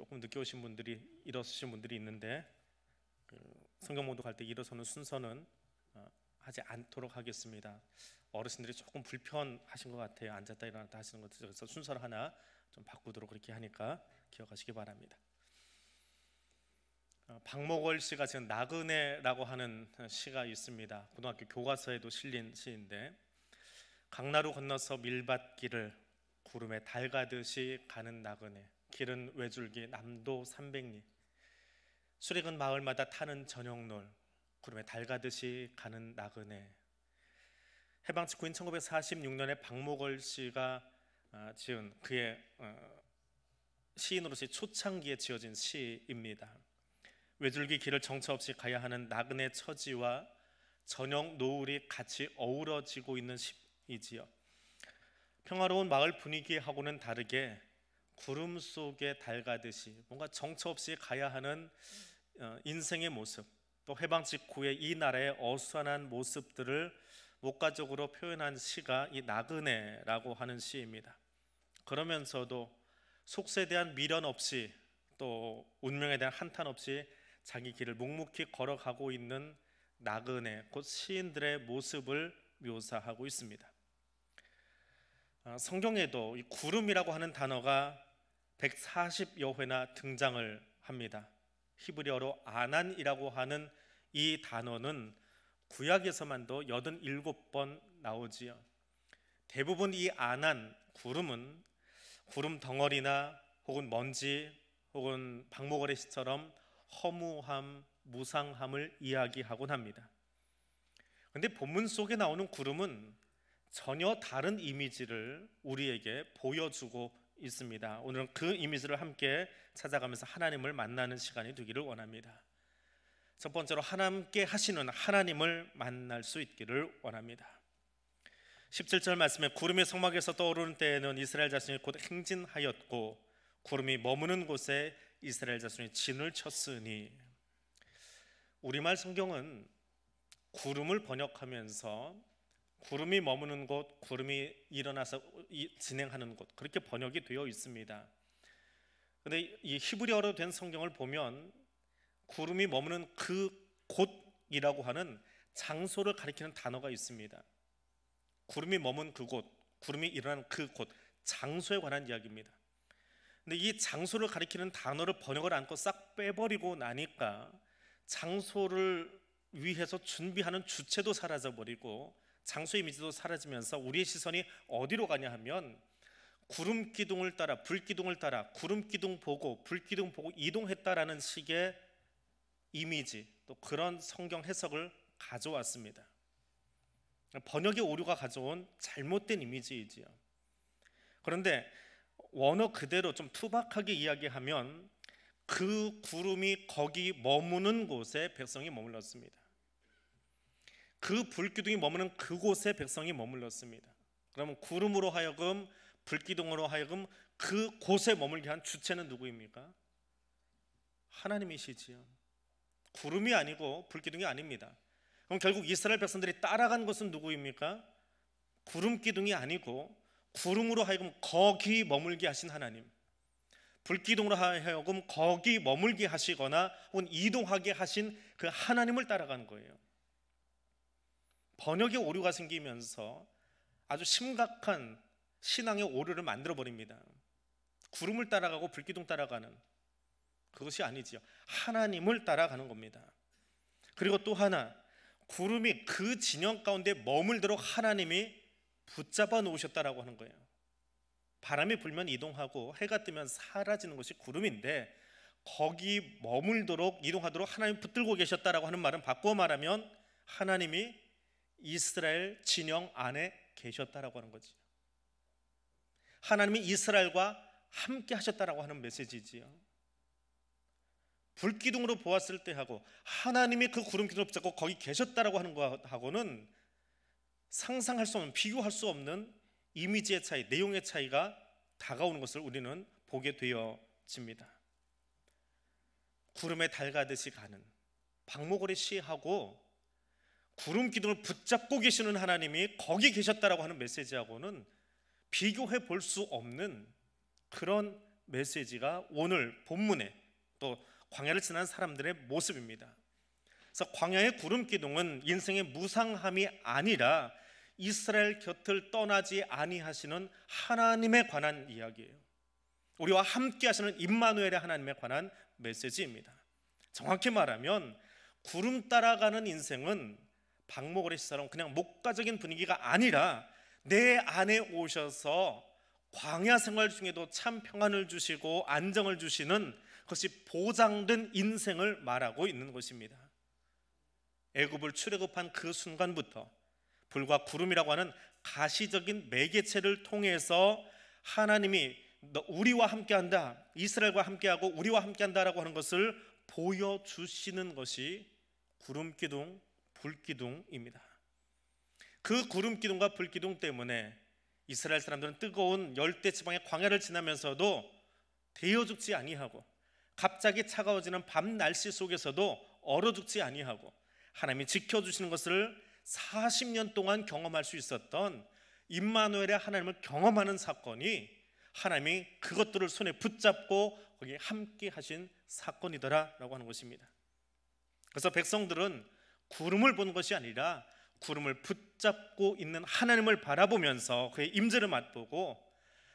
조금 늦게 오신 분들이 일어서신 분들이 있는데 성경 봉독할 때 일어서는 순서는 하지 않도록 하겠습니다. 어르신들이 조금 불편하신 것 같아요. 앉았다 일어났다 하시는 것들, 그래서 순서를 하나 좀 바꾸도록 그렇게 하니까 기억하시기 바랍니다. 박목월 씨가 지금 나그네라고 하는 시가 있습니다. 고등학교 교과서에도 실린 시인데, 강나루 건너서 밀밭길을 구름에 달가듯이 가는 나그네, 길은 외줄기 남도 300리, 수익은 마을마다 타는 저녁놀, 구름에 달가듯이 가는 나그네. 해방 직후인 1946년에 박목월 씨가 지은 그의 시인으로서의 초창기에 지어진 시입니다. 외줄기 길을 정처 없이 가야 하는 나그네 처지와 저녁 노을이 같이 어우러지고 있는 시이지요. 평화로운 마을 분위기하고는 다르게 구름 속에 달가듯이 뭔가 정처 없이 가야 하는 인생의 모습, 또 해방 직후의 이 나라의 어수선한 모습들을 목가적으로 표현한 시가 이 나그네라고 하는 시입니다. 그러면서도 속세에 대한 미련 없이, 또 운명에 대한 한탄 없이 자기 길을 묵묵히 걸어가고 있는 나그네, 곧 시인들의 모습을 묘사하고 있습니다. 성경에도 이 구름이라고 하는 단어가 140여 회나 등장을 합니다. 히브리어로 아난이라고 하는 이 단어는 구약에서만도 87번 나오지요. 대부분 이 아난, 구름은 구름 덩어리나 혹은 먼지 혹은 박목월의 시처럼 허무함, 무상함을 이야기하곤 합니다. 그런데 본문 속에 나오는 구름은 전혀 다른 이미지를 우리에게 보여주고 있습니다. 오늘은 그 이미지를 함께 찾아가면서 하나님을 만나는 시간이 되기를 원합니다. 첫 번째로 하나님께 하시는 하나님을 만날 수 있기를 원합니다. 17절 말씀에 구름이 성막에서 떠오르는 때에는 이스라엘 자손이 곧 행진하였고 구름이 머무는 곳에 이스라엘 자손이 진을 쳤으니. 우리말 성경은 구름을 번역하면서 구름이 머무는 곳, 구름이 일어나서 진행하는 곳, 그렇게 번역이 되어 있습니다. 그런데 이 히브리어로 된 성경을 보면 구름이 머무는 그 곳이라고 하는 장소를 가리키는 단어가 있습니다. 구름이 머문 그곳, 구름이 일어나는 그곳, 장소에 관한 이야기입니다. 근데 이 장소를 가리키는 단어를 번역을 않고 싹 빼버리고 나니까 장소를 위해서 준비하는 주체도 사라져버리고 장소 이미지도 사라지면서 우리의 시선이 어디로 가냐 하면 구름 기둥을 따라, 불 기둥을 따라, 구름 기둥 보고 불 기둥 보고 이동했다라는 식의 이미지, 또 그런 성경 해석을 가져왔습니다. 번역의 오류가 가져온 잘못된 이미지이지요. 그런데 원어 그대로 좀 투박하게 이야기하면 그 구름이 거기 머무는 곳에 백성이 머물렀습니다. 그 불기둥이 머무는 그곳에 백성이 머물렀습니다. 그러면 구름으로 하여금, 불기둥으로 하여금 그 곳에 머물게 한 주체는 누구입니까? 하나님이시지요. 구름이 아니고 불기둥이 아닙니다. 그럼 결국 이스라엘 백성들이 따라간 것은 누구입니까? 구름 기둥이 아니고 구름으로 하여금 거기 머물게 하신 하나님, 불기둥으로 하여금 거기 머물게 하시거나 혹은 이동하게 하신 그 하나님을 따라간 거예요. 번역의 오류가 생기면서 아주 심각한 신앙의 오류를 만들어버립니다. 구름을 따라가고 불기둥 따라가는 그것이 아니지요. 하나님을 따라가는 겁니다. 그리고 또 하나, 구름이 그 진영 가운데 머물도록 하나님이 붙잡아 놓으셨다라고 하는 거예요. 바람이 불면 이동하고 해가 뜨면 사라지는 것이 구름인데 거기 머물도록 이동하도록 하나님 붙들고 계셨다라고 하는 말은 바꿔 말하면 하나님이 이스라엘 진영 안에 계셨다라고 하는 거지. 하나님이 이스라엘과 함께 하셨다라고 하는 메시지지요. 불기둥으로 보았을 때 하고 하나님이 그 구름 기둥을 붙잡고 거기 계셨다라고 하는 것하고는 상상할 수 없는, 비교할 수 없는 이미지의 차이, 내용의 차이가 다가오는 것을 우리는 보게 되어집니다. 구름에 달가듯이 가는 박목월의 시하고 구름 기둥을 붙잡고 계시는 하나님이 거기 계셨다라고 하는 메시지하고는 비교해 볼 수 없는 그런 메시지가 오늘 본문에 또 광야를 지난 사람들의 모습입니다. 그래서 광야의 구름 기둥은 인생의 무상함이 아니라 이스라엘 곁을 떠나지 아니하시는 하나님에 관한 이야기예요. 우리와 함께 하시는 임마누엘의 하나님에 관한 메시지입니다. 정확히 말하면 구름 따라가는 인생은 박목오래시처럼 그냥 목가적인 분위기가 아니라 내 안에 오셔서 광야 생활 중에도 참 평안을 주시고 안정을 주시는 그것이 보장된 인생을 말하고 있는 것입니다. 애굽을 출애굽한 그 순간부터 불과 구름이라고 하는 가시적인 매개체를 통해서 하나님이 우리와 함께한다, 이스라엘과 함께하고 우리와 함께한다라고 하는 것을 보여주시는 것이 구름기둥, 불기둥입니다. 그 구름기둥과 불기둥 때문에 이스라엘 사람들은 뜨거운 열대지방의 광야를 지나면서도 데워 죽지 아니하고 갑자기 차가워지는 밤 날씨 속에서도 얼어 죽지 아니하고 하나님이 지켜주시는 것을 40년 동안 경험할 수 있었던 임마누엘의 하나님을 경험하는 사건이 하나님이 그것들을 손에 붙잡고 거기에 함께 하신 사건이더라라고 하는 것입니다. 그래서 백성들은 구름을 보는 것이 아니라 구름을 붙잡고 있는 하나님을 바라보면서 그의 임재를 맛보고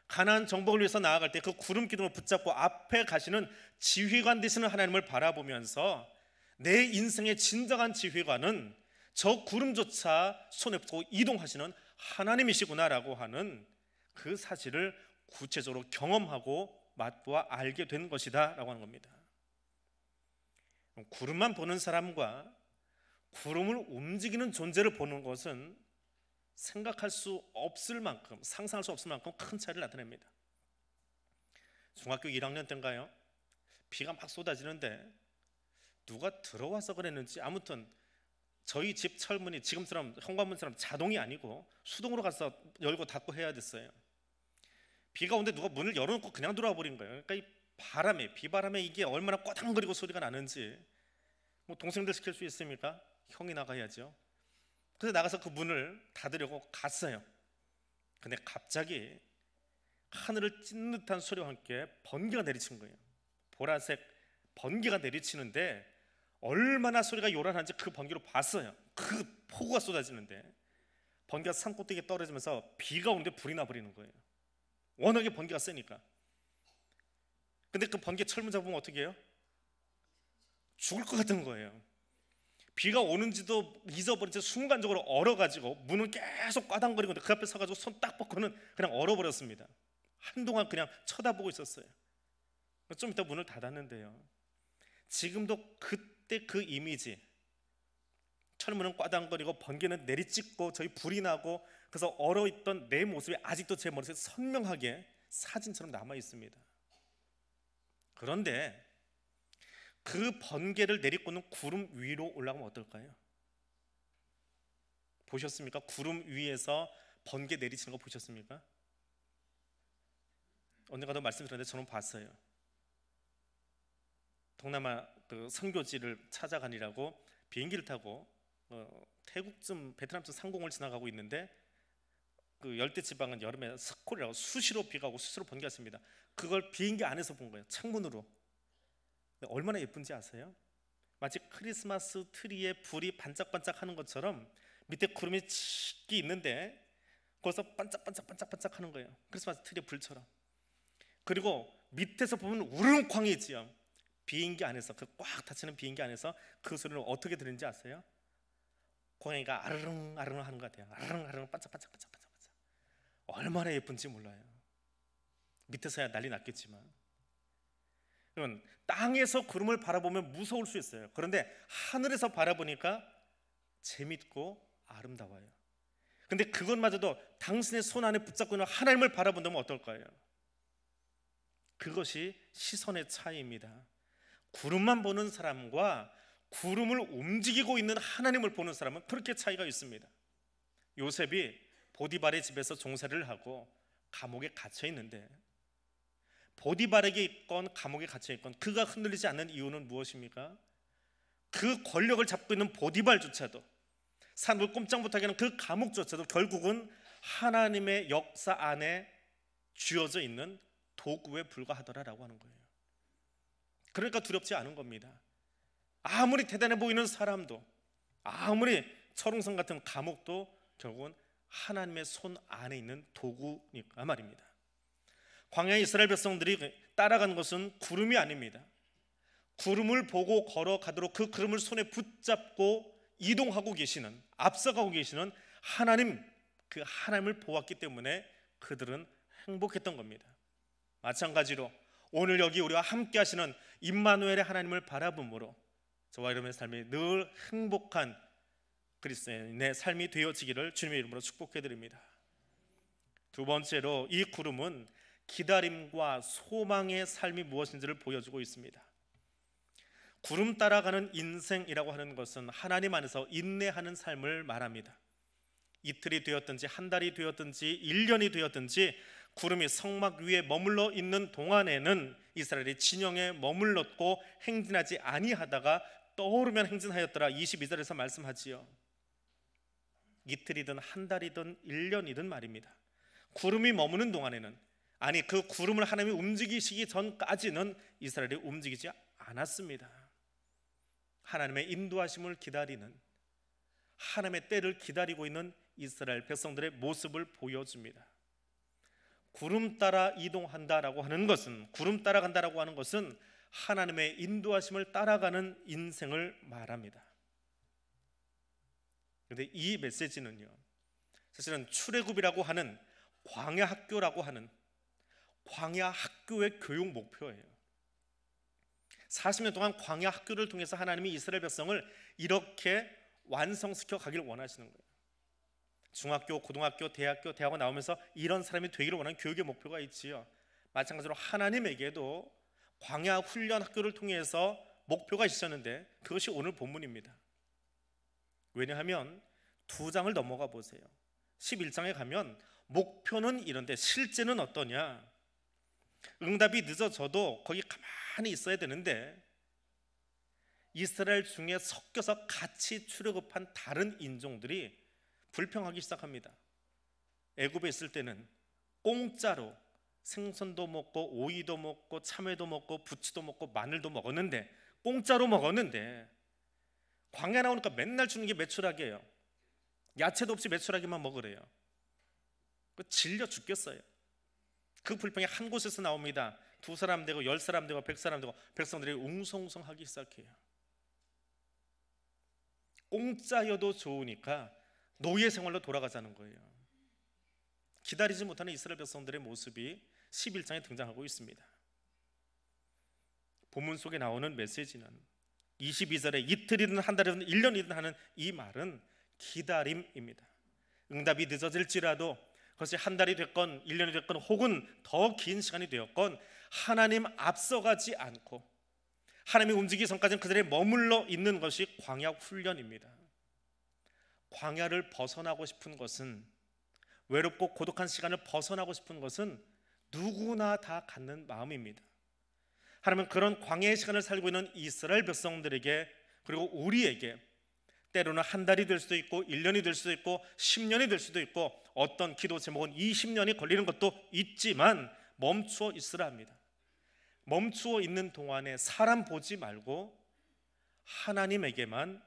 가나안 정복을 위해서 나아갈 때 그 구름 기둥을 붙잡고 앞에 가시는 지휘관 되시는 하나님을 바라보면서 내 인생의 진정한 지휘관은 저 구름조차 손에 붙고 이동하시는 하나님이시구나라고 하는 그 사실을 구체적으로 경험하고 맛보아 알게 된 것이다 라고 하는 겁니다. 구름만 보는 사람과 구름을 움직이는 존재를 보는 것은 생각할 수 없을 만큼, 상상할 수 없을 만큼 큰 차이를 나타냅니다. 중학교 1학년 때인가요? 비가 막 쏟아지는데 누가 들어와서 그랬는지 아무튼 저희 집 철문이 지금처럼 현관문처럼 자동이 아니고 수동으로 가서 열고 닫고 해야 됐어요. 비가 오는데 누가 문을 열어놓고 그냥 들어와 버린 거예요. 그러니까 이 바람에, 비바람에 이게 얼마나 꼬당거리고 소리가 나는지 뭐 동생들 시킬 수 있습니까? 형이 나가야죠. 그래서 나가서 그 문을 닫으려고 갔어요. 근데 갑자기 하늘을 찢는 듯한 소리와 함께 번개가 내리친 거예요. 보라색 번개가 내리치는데 얼마나 소리가 요란한지 그 번개로 봤어요. 그 폭우가 쏟아지는데 번개가 산꼭대기에 떨어지면서 비가 오는데 불이 나버리는 거예요. 워낙에 번개가 세니까. 근데 그 번개 철문 잡으면 어떻게 해요? 죽을 것 같은 거예요. 비가 오는지도 잊어버린 채 순간적으로 얼어가지고 문은 계속 꽈당거리고 그 앞에 서가지고 손 딱 뻗고는 그냥 얼어버렸습니다. 한동안 그냥 쳐다보고 있었어요. 좀 이따 문을 닫았는데요, 지금도 그때 그 이미지, 철문은 꽈당거리고 번개는 내리찍고 저희 불이 나고 그래서 얼어있던 내 모습이 아직도 제 머릿속에 선명하게 사진처럼 남아있습니다. 그런데 그 번개를 내리꽂는 구름 위로 올라가면 어떨까요? 보셨습니까? 구름 위에서 번개 내리치는 거 보셨습니까? 언젠가도 말씀드렸는데 저는 봤어요. 동남아 그 선교지를 찾아가니라고 비행기를 타고 태국쯤 베트남쯤 상공을 지나가고 있는데 그 열대지방은 여름에 스콜이라고 수시로 비가 오고 수시로 번개가 왔습니다. 그걸 비행기 안에서 본 거예요. 창문으로. 얼마나 예쁜지 아세요? 마치 크리스마스 트리에 불이 반짝반짝 하는 것처럼 밑에 구름이 짙게 있는데 거기서 반짝반짝 하는 거예요. 크리스마스 트리의 불처럼. 그리고 밑에서 보면 우르릉쾅이지요. 비행기 안에서 그 꽉 닫히는 비행기 안에서 그 소리를 어떻게 들리는지 아세요? 고양이가 아르릉 아르릉 하는 것 같아요. 아르릉 아르릉 반짝반짝. 얼마나 예쁜지 몰라요. 밑에서야 난리 났겠지만. 그러면 땅에서 구름을 바라보면 무서울 수 있어요. 그런데 하늘에서 바라보니까 재밌고 아름다워요. 근데 그것마저도 당신의 손 안에 붙잡고 있는 하나님을 바라본다면 어떨까요? 그것이 시선의 차이입니다. 구름만 보는 사람과 구름을 움직이고 있는 하나님을 보는 사람은 그렇게 차이가 있습니다. 요셉이 보디발의 집에서 종살이를 하고 감옥에 갇혀 있는데 보디발에게 있건 감옥에 갇혀 있건 그가 흔들리지 않는 이유는 무엇입니까? 그 권력을 잡고 있는 보디발조차도, 사람을 꼼짝 못하게 하는 그 감옥조차도 결국은 하나님의 역사 안에 쥐어져 있는 도구에 불과하더라라고 하는 거예요. 그러니까 두렵지 않은 겁니다. 아무리 대단해 보이는 사람도, 아무리 철옹성 같은 감옥도 결국은 하나님의 손 안에 있는 도구니까 말입니다. 광야의 이스라엘 백성들이 따라간 것은 구름이 아닙니다. 구름을 보고 걸어가도록 그 구름을 손에 붙잡고 이동하고 계시는, 앞서가고 계시는 하나님, 그 하나님을 보았기 때문에 그들은 행복했던 겁니다. 마찬가지로 오늘 여기 우리와 함께 하시는 임마누엘의 하나님을 바라봄으로 저와 여러분의 삶이 늘 행복한 그리스도인의 삶이 되어지기를 주님의 이름으로 축복해 드립니다. 두 번째로 이 구름은 기다림과 소망의 삶이 무엇인지를 보여주고 있습니다. 구름 따라가는 인생이라고 하는 것은 하나님 안에서 인내하는 삶을 말합니다. 이틀이 되었든지 한 달이 되었든지 1년이 되었든지 구름이 성막 위에 머물러 있는 동안에는 이스라엘이 진영에 머물렀고 행진하지 아니하다가 떠오르면 행진하였더라. 22절에서 말씀하지요. 이틀이든 한 달이든 1년이든 말입니다. 구름이 머무는 동안에는, 아니 그 구름을 하나님이 움직이시기 전까지는 이스라엘이 움직이지 않았습니다. 하나님의 인도하심을 기다리는, 하나님의 때를 기다리고 있는 이스라엘 백성들의 모습을 보여줍니다. 구름 따라 이동한다라고 하는 것은, 구름 따라간다라고 하는 것은 하나님의 인도하심을 따라가는 인생을 말합니다. 그런데 이 메시지는요, 사실은 출애굽이라고 하는 광야 학교라고 하는 광야 학교의 교육 목표예요. 40년 동안 광야 학교를 통해서 하나님이 이스라엘 백성을 이렇게 완성시켜 가기를 원하시는 거예요. 중학교, 고등학교, 대학원 나오면서 이런 사람이 되기를 원하는 교육의 목표가 있지요. 마찬가지로 하나님에게도 광야 훈련 학교를 통해서 목표가 있으셨는데 그것이 오늘 본문입니다. 왜냐하면 2장을 넘어가 보세요. 11장에 가면 목표는 이런데 실제는 어떠냐? 응답이 늦어져도 거기 가만히 있어야 되는데 이스라엘 중에 섞여서 같이 출애굽한 다른 인종들이 불평하기 시작합니다. 애굽에 있을 때는 공짜로 생선도 먹고 오이도 먹고 참외도 먹고 부추도 먹고 마늘도 먹었는데, 공짜로 먹었는데 광야 나오니까 맨날 주는 게 메추라기예요. 야채도 없이 메추라기만 먹으래요. 질려 죽겠어요. 그 불평이 한 곳에서 나옵니다. 2사람 되고 10사람 되고 100사람 되고 백성들이 웅성웅성하기 시작해요. 공짜여도 좋으니까 노예 생활로 돌아가자는 거예요. 기다리지 못하는 이스라엘 백성들의 모습이 11장에 등장하고 있습니다. 본문 속에 나오는 메시지는 22절에 이틀이든 한 달이든 1년이든 하는 이 말은 기다림입니다. 응답이 늦어질지라도 그것이 한 달이 됐건 1년이 됐건 혹은 더 긴 시간이 되었건 하나님 앞서가지 않고 하나님이 움직이기 전까지는 그들의 머물러 있는 것이 광야 훈련입니다. 광야를 벗어나고 싶은 것은, 외롭고 고독한 시간을 벗어나고 싶은 것은 누구나 다 갖는 마음입니다. 하나님은 그런 광야의 시간을 살고 있는 이스라엘 백성들에게, 그리고 우리에게 때로는 한 달이 될 수도 있고 1년이 될 수도 있고 10년이 될 수도 있고 어떤 기도 제목은 20년이 걸리는 것도 있지만 멈추어 있으라 합니다. 멈추어 있는 동안에 사람 보지 말고 하나님에게만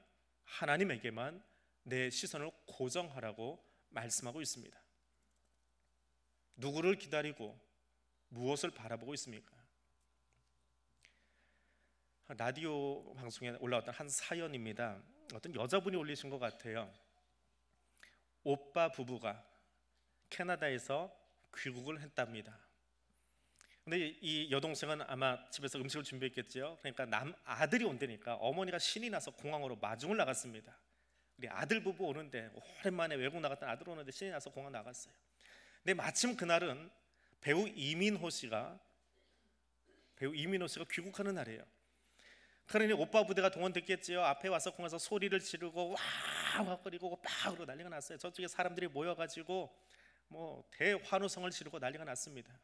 내 시선을 고정하라고 말씀하고 있습니다. 누구를 기다리고 무엇을 바라보고 있습니까? 라디오 방송에 올라왔던 한 사연입니다. 어떤 여자분이 올리신 것 같아요. 오빠 부부가 캐나다에서 귀국을 했답니다. 근데 이 여동생은 아마 집에서 음식을 준비했겠죠. 그러니까 아들이 온다니까 어머니가 신이 나서 공항으로 마중을 나갔습니다. 우리 아들 부부 오는데, 오랜만에 외국 나갔던 아들 오는데 신이 나서 공항 나갔어요. 근데 마침 그날은 배우 이민호 씨가 귀국하는 날이에요. 그러니 오빠 부대가 동원됐겠지요. 앞에 와서 공항에서 소리를 지르고 와와거리고 빡으로 난리가 났어요. 저쪽에 사람들이 모여가지고 뭐 대환호성을 지르고 난리가 났습니다.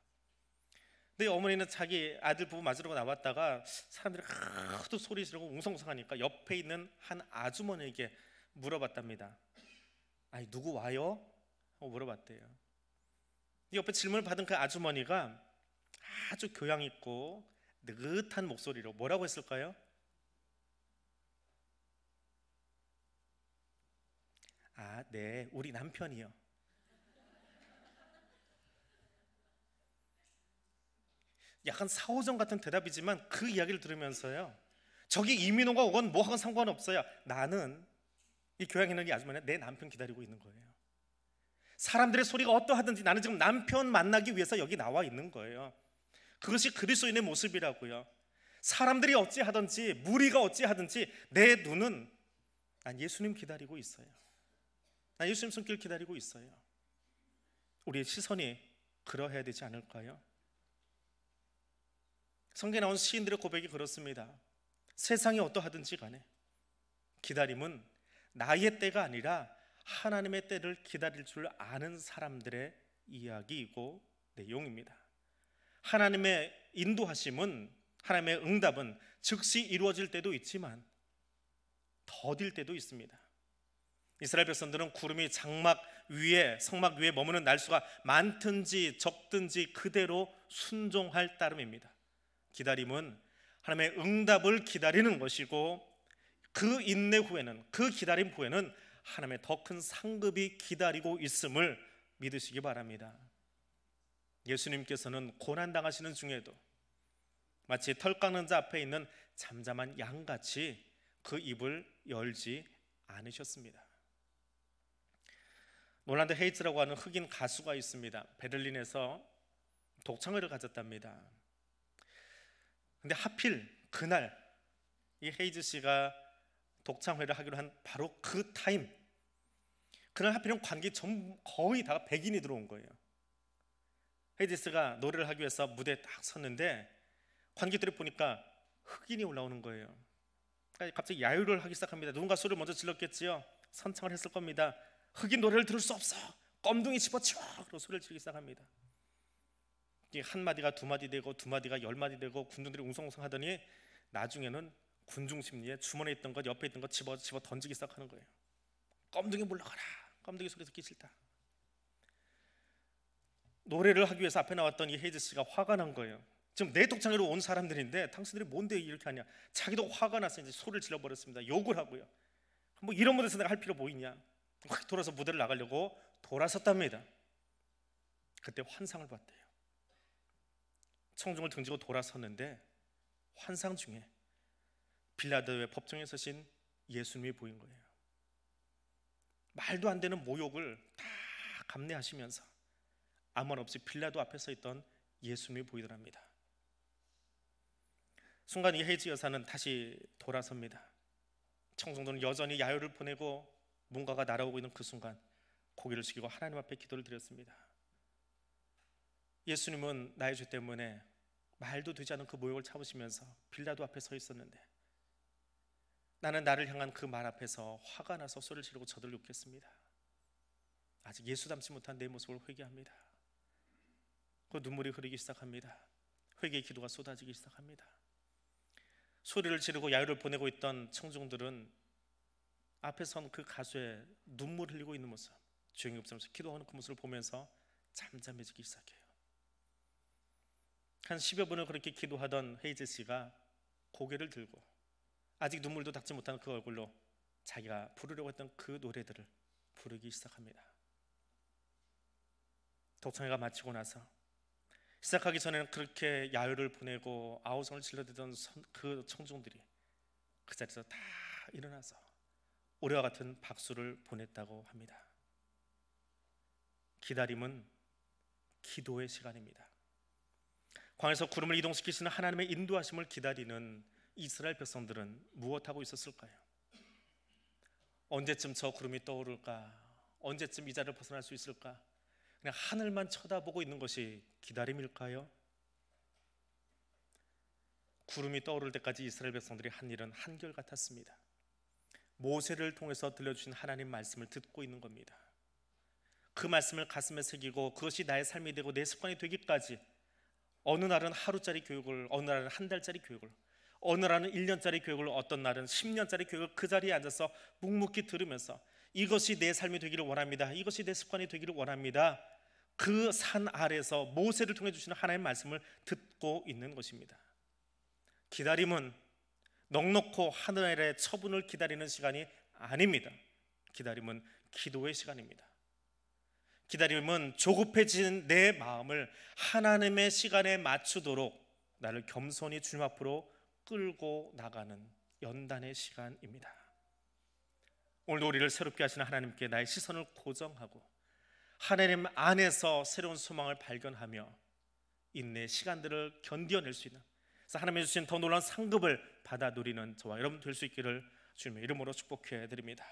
근데 어머니는 자기 아들 부부 맞으러 나왔다가 사람들이 하도 소리 지르고 웅성웅성하니까 옆에 있는 한 아주머니에게 물어봤답니다. 아니 누구 와요? 하고 물어봤대요. 옆에 질문을 받은 그 아주머니가 아주 교양 있고 느긋한 목소리로 뭐라고 했을까요? 아, 네, 우리 남편이요. 약간 사오정 같은 대답이지만 그 이야기를 들으면서요, 저기 이민호가 오건 뭐하건 상관없어요. 나는, 이 교양 있는 이 아주머니는 내 남편 기다리고 있는 거예요. 사람들의 소리가 어떠하든지 나는 지금 남편 만나기 위해서 여기 나와 있는 거예요. 그것이 그리스도인의 모습이라고요. 사람들이 어찌하든지 무리가 어찌하든지 내 눈은 난 예수님 기다리고 있어요. 난 예수님 손길 기다리고 있어요. 우리의 시선이 그러해야 되지 않을까요? 성경에 나온 시인들의 고백이 그렇습니다. 세상이 어떠하든지 간에 기다림은 나의 때가 아니라 하나님의 때를 기다릴 줄 아는 사람들의 이야기이고 내용입니다. 하나님의 인도하심은, 하나님의 응답은 즉시 이루어질 때도 있지만 더딜 때도 있습니다. 이스라엘 백성들은 구름이 장막 위에, 성막 위에 머무는 날수가 많든지 적든지 그대로 순종할 따름입니다. 기다림은 하나님의 응답을 기다리는 것이고, 그 인내 후에는, 그 기다림 후에는 하나님의 더 큰 상급이 기다리고 있음을 믿으시기 바랍니다. 예수님께서는 고난당하시는 중에도 마치 털 깎는 자 앞에 있는 잠잠한 양같이 그 입을 열지 않으셨습니다. 롤란드 헤이츠라고 하는 흑인 가수가 있습니다. 베를린에서 독창회를 가졌답니다. 근데 하필 그날 이 헤이즈 씨가 독창회를 하기로 한 바로 그 타임, 그날 하필이면 관객이 거의 다 백인이 들어온 거예요. 헤이즈 씨가 노래를 하기 위해서 무대에 딱 섰는데 관객들이 보니까 흑인이 올라오는 거예요. 갑자기 야유를 하기 시작합니다. 누군가 소리를 먼저 질렀겠지요. 선창을 했을 겁니다. 흑인 노래를 들을 수 없어, 껌둥이 집어치워, 그러고 소리를 지르기 시작합니다. 한 마디가 두 마디 되고 두 마디가 열 마디 되고 군중들이 웅성웅성 하더니 나중에는 군중 심리에 주머니에 있던 것, 옆에 있던 것 집어 던지기 시작하는 거예요. 껌둥이 물러가라, 껌둥이 소리 듣기 싫다. 노래를 하기 위해서 앞에 나왔던 이 헤이즈 씨가 화가 난 거예요. 지금 내 독창회로 온 사람들인데 당신들이 뭔데 이렇게 하냐. 자기도 화가 나서 이제 소리를 질러버렸습니다. 욕을 하고요. 뭐 이런 무대에서 내가 할 필요 뭐 있냐. 확 돌아서 무대를 나가려고 돌아섰답니다. 그때 환상을 봤대요. 청중을 등지고 돌아섰는데 환상 중에 빌라도의 법정에 서신 예수님이 보인 거예요. 말도 안 되는 모욕을 다 감내하시면서 아무 말 없이 빌라도 앞에 서 있던 예수님이 보이더랍니다. 순간 이 헤이즈 여사는 다시 돌아섭니다. 청중들은 여전히 야유를 보내고 뭔가가 날아오고 있는 그 순간 고개를 숙이고 하나님 앞에 기도를 드렸습니다. 예수님은 나의 죄 때문에 말도 되지 않은 그 모욕을 참으시면서 빌라도 앞에 서 있었는데 나는 나를 향한 그 말 앞에서 화가 나서 소리를 지르고 저들을 욕했습니다. 아직 예수 닮지 못한 내 모습을 회개합니다. 그 눈물이 흐르기 시작합니다. 회개의 기도가 쏟아지기 시작합니다. 소리를 지르고 야유를 보내고 있던 청중들은 앞에 선 그 가수의 눈물 흘리고 있는 모습, 주영이 없으면서 기도하는 그 모습을 보면서 잠잠해지기 시작해요. 한 10여 분을 그렇게 기도하던 헤이즈 씨가 고개를 들고 아직 눈물도 닦지 못한 그 얼굴로 자기가 부르려고 했던 그 노래들을 부르기 시작합니다. 독창회가 마치고 나서 시작하기 전에는 그렇게 야유를 보내고 아우성을 질러대던 그 청중들이 그 자리에서 다 일어나서 올해와 같은 박수를 보냈다고 합니다. 기다림은 기도의 시간입니다. 광야에서 구름을 이동시키시는 하나님의 인도하심을 기다리는 이스라엘 백성들은 무엇하고 있었을까요? 언제쯤 저 구름이 떠오를까? 언제쯤 이 자리를 벗어날 수 있을까? 그냥 하늘만 쳐다보고 있는 것이 기다림일까요? 구름이 떠오를 때까지 이스라엘 백성들이 한 일은 한결같았습니다. 모세를 통해서 들려주신 하나님 말씀을 듣고 있는 겁니다. 그 말씀을 가슴에 새기고 그것이 나의 삶이 되고 내 습관이 되기까지 어느 날은 하루짜리 교육을, 어느 날은 한 달짜리 교육을, 어느 날은 1년짜리 교육을, 어떤 날은 10년짜리 교육을 그 자리에 앉아서 묵묵히 들으면서 이것이 내 삶이 되기를 원합니다. 이것이 내 습관이 되기를 원합니다. 그 산 아래서 모세를 통해 주시는 하나님의 말씀을 듣고 있는 것입니다. 기다림은 넉넉고 하늘의 처분을 기다리는 시간이 아닙니다. 기다림은 기도의 시간입니다. 기다림은 조급해진 내 마음을 하나님의 시간에 맞추도록 나를 겸손히 주님 앞으로 끌고 나가는 연단의 시간입니다. 오늘도 우리를 새롭게 하시는 하나님께 나의 시선을 고정하고 하나님 안에서 새로운 소망을 발견하며 인내의 시간들을 견뎌낼 수 있는, 그래서 하나님이 주신 더 놀라운 상급을 받아 누리는 저와 여러분 될 수 있기를 주님의 이름으로 축복해 드립니다.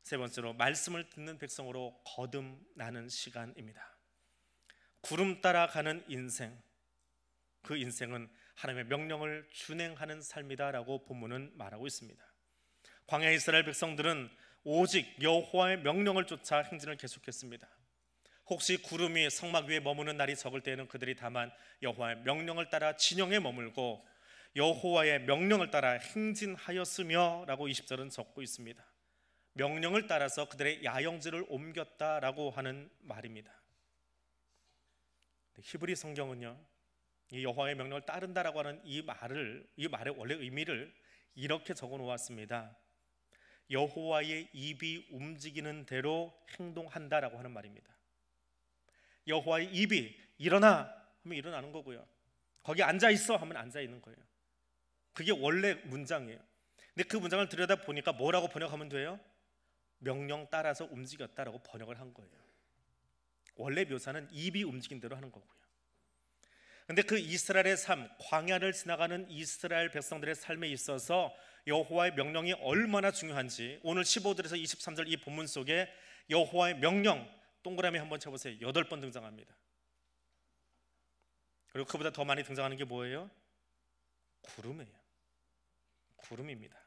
세 번째로, 말씀을 듣는 백성으로 거듭나는 시간입니다. 구름 따라가는 인생, 그 인생은 하나님의 명령을 준행하는 삶이다라고 본문은 말하고 있습니다. 광야 이스라엘 백성들은 오직 여호와의 명령을 쫓아 행진을 계속했습니다. 혹시 구름이 성막 위에 머무는 날이 적을 때에는 그들이 다만 여호와의 명령을 따라 진영에 머물고 여호와의 명령을 따라 행진하였으며 라고 20절은 적고 있습니다. 명령을 따라서 그들의 야영지를 옮겼다라고 하는 말입니다. 히브리 성경은요, 이 여호와의 명령을 따른다라고 하는 이 말의 원래 의미를 이렇게 적어 놓았습니다. 여호와의 입이 움직이는 대로 행동한다라고 하는 말입니다. 여호와의 입이 일어나 하면 일어나는 거고요, 거기 앉아 있어 하면 앉아 있는 거예요. 그게 원래 문장이에요. 근데 그 문장을 들여다 보니까 뭐라고 번역하면 돼요? 명령 따라서 움직였다라고 번역을 한 거예요. 원래 묘사는 입이 움직인 대로 하는 거고요. 근데 그 이스라엘의 삶, 광야를 지나가는 이스라엘 백성들의 삶에 있어서 여호와의 명령이 얼마나 중요한지 오늘 15절에서 23절 이 본문 속에 여호와의 명령 동그라미 한번 쳐보세요. 8번 등장합니다. 그리고 그보다 더 많이 등장하는 게 뭐예요? 구름이에요. 구름입니다.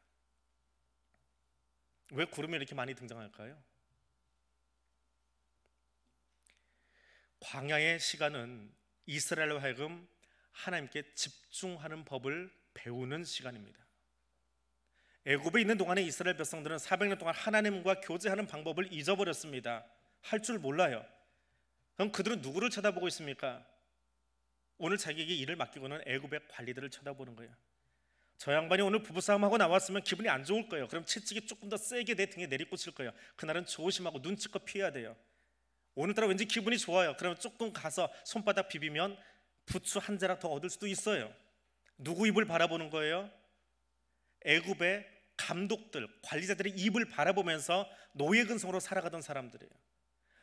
왜 구름이 이렇게 많이 등장할까요? 광야의 시간은 이스라엘로 하여금 하나님께 집중하는 법을 배우는 시간입니다. 애굽에 있는 동안에 이스라엘 백성들은 400년 동안 하나님과 교제하는 방법을 잊어버렸습니다. 할 줄 몰라요. 그럼 그들은 누구를 쳐다보고 있습니까? 오늘 자기에게 일을 맡기고는 애굽의 관리들을 쳐다보는 거예요. 저 양반이 오늘 부부싸움하고 나왔으면 기분이 안 좋을 거예요. 그럼 채찍이 조금 더 세게 내 등에 내리꽂힐 거예요. 그날은 조심하고 눈치껏 피해야 돼요. 오늘따라 왠지 기분이 좋아요. 그러면 조금 가서 손바닥 비비면 부추 한 자락 더 얻을 수도 있어요. 누구 입을 바라보는 거예요? 애굽의 감독들, 관리자들의 입을 바라보면서 노예 근성으로 살아가던 사람들이에요.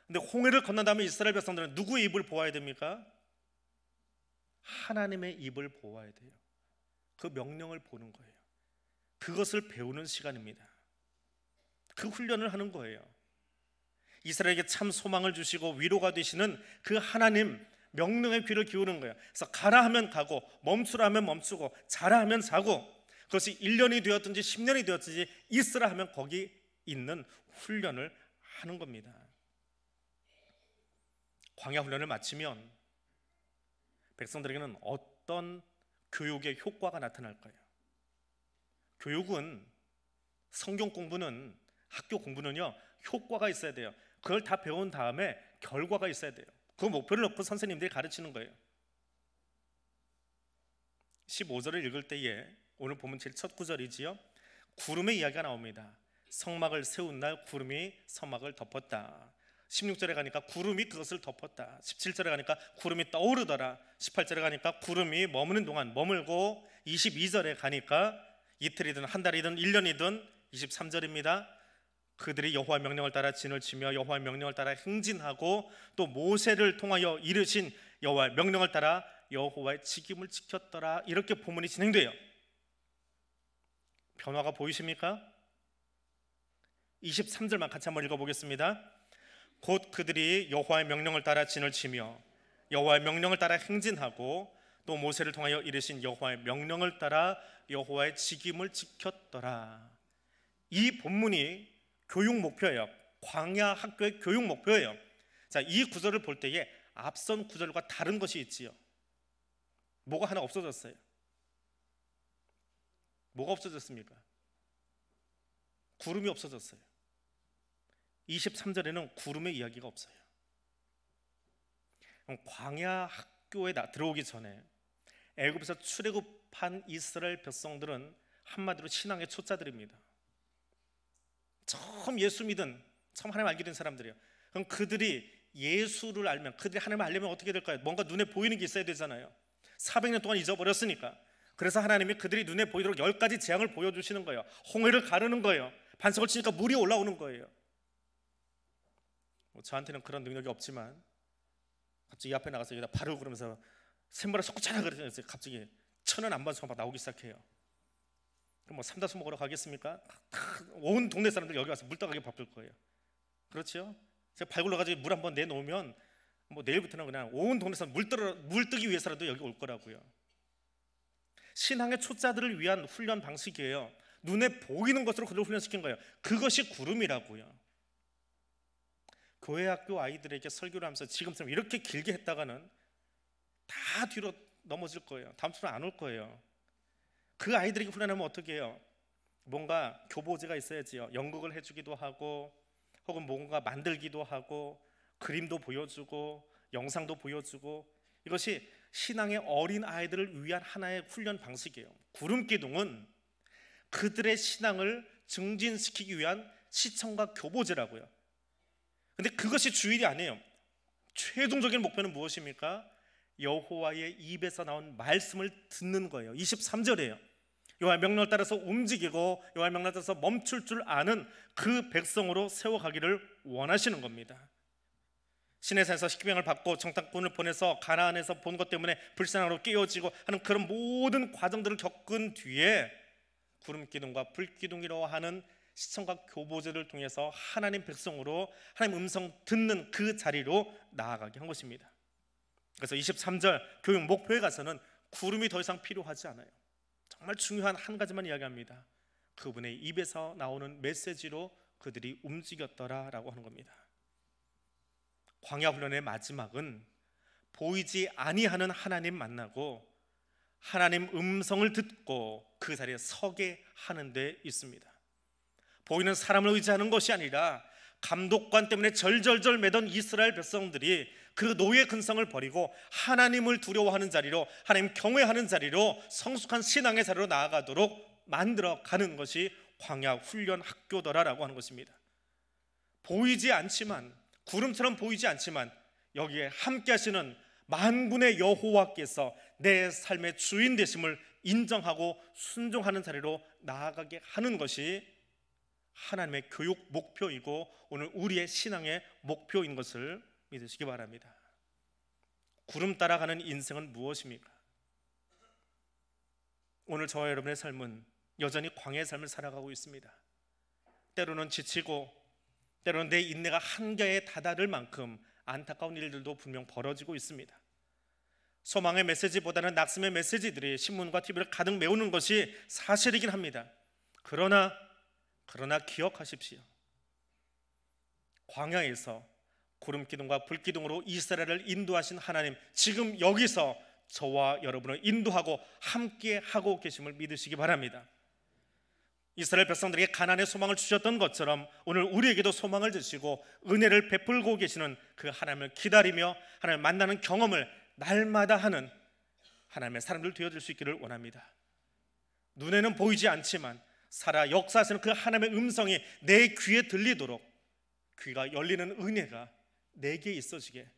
근데 홍해를 건넌 다음에 이스라엘 백성들은 누구의 입을 보아야 됩니까? 하나님의 입을 보아야 돼요. 그 명령을 보는 거예요. 그것을 배우는 시간입니다. 그 훈련을 하는 거예요. 이스라엘에게 참 소망을 주시고 위로가 되시는 그 하나님 명령의 귀를 기울이는 거예요. 그래서 가라 하면 가고 멈추라 하면 멈추고 자라 하면 자고, 그것이 1년이 되었든지 10년이 되었든지 있으라 하면 거기 있는 훈련을 하는 겁니다. 광야 훈련을 마치면 백성들에게는 어떤 교육의 효과가 나타날까요? 교육은, 성경 공부는, 학교 공부는요 효과가 있어야 돼요. 그걸 다 배운 다음에 결과가 있어야 돼요. 그 목표를 놓고 선생님들이 가르치는 거예요. 15절을 읽을 때에 오늘 보면 제일 첫 구절이지요, 구름의 이야기가 나옵니다. 성막을 세운 날 구름이 성막을 덮었다. 16절에 가니까 구름이 그것을 덮었다. 17절에 가니까 구름이 떠오르더라. 18절에 가니까 구름이 머무는 동안 머물고, 22절에 가니까 이틀이든 한 달이든 1년이든, 23절입니다. 그들이 여호와의 명령을 따라 진을 치며 여호와의 명령을 따라 행진하고 또 모세를 통하여 이르신 여호와의 명령을 따라 여호와의 직임을 지켰더라. 이렇게 본문이 진행돼요. 변화가 보이십니까? 23절만 같이 한번 읽어보겠습니다. 곧 그들이 여호와의 명령을 따라 진을 치며 여호와의 명령을 따라 행진하고 또 모세를 통하여 이르신 여호와의 명령을 따라 여호와의 직임을 지켰더라. 이 본문이 교육 목표예요. 광야 학교의 교육 목표예요. 자, 이 구절을 볼 때에 앞선 구절과 다른 것이 있지요. 뭐가 하나 없어졌어요. 뭐가 없어졌습니까? 구름이 없어졌어요. 23절에는 구름의 이야기가 없어요. 광야 학교에 들어오기 전에 애굽에서 출애굽한 이스라엘 백성들은 한마디로 신앙의 초짜들입니다. 처음 예수 믿은, 처음 하나님 알게 된 사람들이에요. 그럼 그들이 예수를 알면, 그들이 하나님을 알려면 어떻게 될까요? 뭔가 눈에 보이는 게 있어야 되잖아요. 400년 동안 잊어버렸으니까. 그래서 하나님이 그들이 눈에 보이도록 10가지 재앙을 보여주시는 거예요. 홍해를 가르는 거예요. 반석을 치니까 물이 올라오는 거예요. 저한테는 그런 능력이 없지만 갑자기 앞에 나가서 여기다 발을 그러면서 샘물을 솟구쳐라 그러더니 갑자기 천은 안반수가 막 나오기 시작해요. 그럼 뭐 삼다수 먹으러 가겠습니까? 온 동네 사람들 여기 와서 물떡하게 바쁠 거예요. 그렇죠? 제가 발 굴러가지고 물 한번 내놓으면 뭐 내일부터는 그냥 온 동네 사람 물뜨기 위해서라도 여기 올 거라고요. 신앙의 초짜들을 위한 훈련 방식이에요. 눈에 보이는 것으로 그들을 훈련시킨 거예요. 그것이 구름이라고요. 교회 학교 아이들에게 설교를 하면서 지금처럼 이렇게 길게 했다가는 다 뒤로 넘어질 거예요. 다음 주는 안 올 거예요. 그 아이들에게 훈련하면 어떻게 해요? 뭔가 교보제가 있어야지요. 연극을 해주기도 하고, 혹은 뭔가 만들기도 하고, 그림도 보여주고, 영상도 보여주고, 이것이 신앙의 어린 아이들을 위한 하나의 훈련 방식이에요. 구름기둥은 그들의 신앙을 증진시키기 위한 시청과 교보제라고요. 근데 그것이 주일이 아니에요. 최종적인 목표는 무엇입니까? 여호와의 입에서 나온 말씀을 듣는 거예요. 23절이에요. 여호와의 명령을 따라서 움직이고 여호와의 명령을 따라서 멈출 줄 아는 그 백성으로 세워가기를 원하시는 겁니다. 시내산에서 식병을 받고 정탐꾼을 보내서 가나안에서 본 것 때문에 불신앙으로 깨어지고 하는 그런 모든 과정들을 겪은 뒤에 구름기둥과 불기둥이라고 하는 시청과 교보제를 통해서 하나님 백성으로 하나님 음성 듣는 그 자리로 나아가게 한 것입니다. 그래서 23절 교육 목표에 가서는 구름이 더 이상 필요하지 않아요. 정말 중요한 한 가지만 이야기합니다. 그분의 입에서 나오는 메시지로 그들이 움직였더라라고 하는 겁니다. 광야 훈련의 마지막은 보이지 아니하는 하나님 만나고 하나님 음성을 듣고 그 자리에 서게 하는 데 있습니다. 보이는 사람을 의지하는 것이 아니라 감독관 때문에 절절절 매던 이스라엘 백성들이 그 노예 근성을 버리고 하나님을 두려워하는 자리로, 하나님 경외하는 자리로, 성숙한 신앙의 자리로 나아가도록 만들어가는 것이 광야 훈련 학교더라라고 하는 것입니다. 보이지 않지만, 구름처럼 보이지 않지만 여기에 함께 하시는 만군의 여호와께서 내 삶의 주인 되심을 인정하고 순종하는 자리로 나아가게 하는 것이 하나님의 교육 목표이고 오늘 우리의 신앙의 목표인 것을 믿으시기 바랍니다. 구름 따라가는 인생은 무엇입니까? 오늘 저와 여러분의 삶은 여전히 광야의 삶을 살아가고 있습니다. 때로는 지치고 때로는 내 인내가 한계에 다다를 만큼 안타까운 일들도 분명 벌어지고 있습니다. 소망의 메시지보다는 낙심의 메시지들이 신문과 TV를 가득 메우는 것이 사실이긴 합니다. 그러나 기억하십시오. 광야에서 구름기둥과 불기둥으로 이스라엘을 인도하신 하나님, 지금 여기서 저와 여러분을 인도하고 함께 하고 계심을 믿으시기 바랍니다. 이스라엘 백성들에게 가나안의 소망을 주셨던 것처럼 오늘 우리에게도 소망을 주시고 은혜를 베풀고 계시는 그 하나님을 기다리며 하나님을 만나는 경험을 날마다 하는 하나님의 사람들 되어줄 수 있기를 원합니다. 눈에는 보이지 않지만 살아 역사하시는 그 하나님의 음성이 내 귀에 들리도록 귀가 열리는 은혜가 내게 있어지게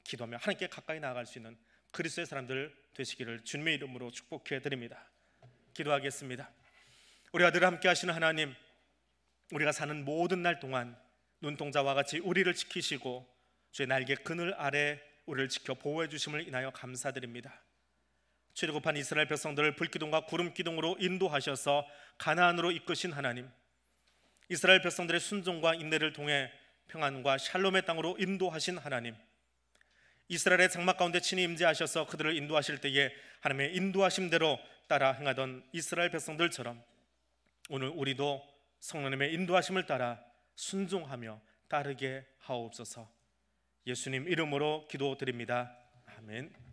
기도하며 하나님께 가까이 나아갈 수 있는 그리스도의 사람들 되시기를 주님의 이름으로 축복해 드립니다. 기도하겠습니다. 우리와 늘 함께 하시는 하나님, 우리가 사는 모든 날 동안 눈동자와 같이 우리를 지키시고 주의 날개 그늘 아래 우리를 지켜 보호해 주심을 인하여 감사드립니다. 출애굽한 이스라엘 백성들을 불기둥과 구름기둥으로 인도하셔서 가나안으로 이끄신 하나님, 이스라엘 백성들의 순종과 인내를 통해 평안과 샬롬의 땅으로 인도하신 하나님, 이스라엘의 장막 가운데 친히 임재하셔서 그들을 인도하실 때에 하나님의 인도하심대로 따라 행하던 이스라엘 백성들처럼 오늘 우리도 성령님의 인도하심을 따라 순종하며 따르게 하옵소서. 예수님 이름으로 기도드립니다. 아멘.